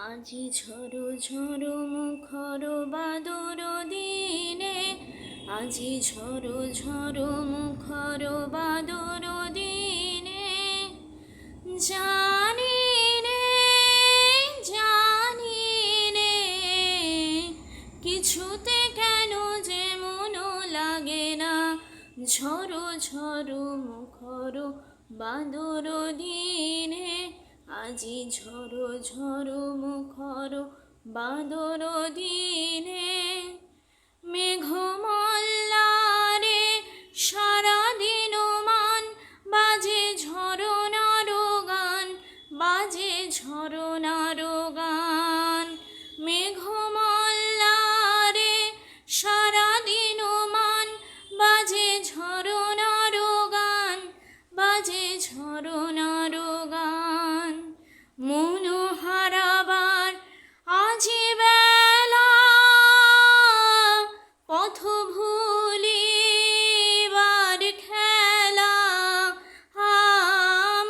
আজি ঝড়ো ঝড়ো মুখর বাদর দিনে, আজি ঝড়ো ঝড়ো মুখর বাদর দিনে, জানি নে জানি নে কিছুতে কেন যে মনো লাগে না। ঝড়ো ঝড়ো মুখর বাদর দিনে, আজি ঝড়ো ঝড়ো মুখর বাদর দিনে, মেঘমল্লারে সারাদিন মান বাজে ঝরনার গান, বাজে ঝরনার গান। মেঘমল্লারে সারাদিন মান বাজে ঝরনার গান, বাজে ঝরনার গান। মন হারাবার আজি বেলা, পথ ভুলিবার খেলা।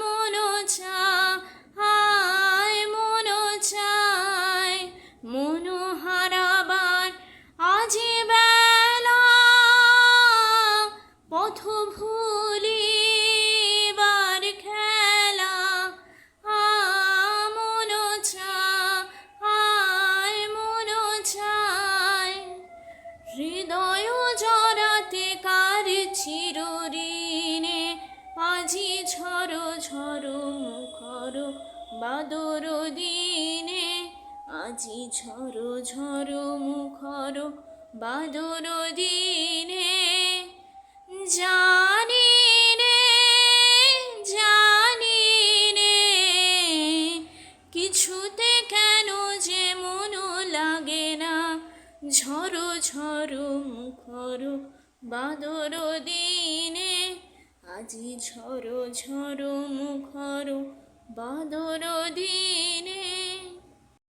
মন চায় মন চায়, মন হারাবার আজি বেলা, পথ ভুলিবার খেলা। মন চায় মন চায়, হৃদয় জড়াতে কার চিরঋণে, আজি ঝড়ো ঝড়ো মুখর বাদর দিনে, আজি ঝড়ো ঝড়ো মুখর বাদর দিনে, জানি নে জানি নে কিছুতে কেন যে মনো লাগে না। ঝড়ো ঝড়ো মুখর বাদর দিনে, আজি ঝড়ো ঝড়ো মুখর বাদর দিনে।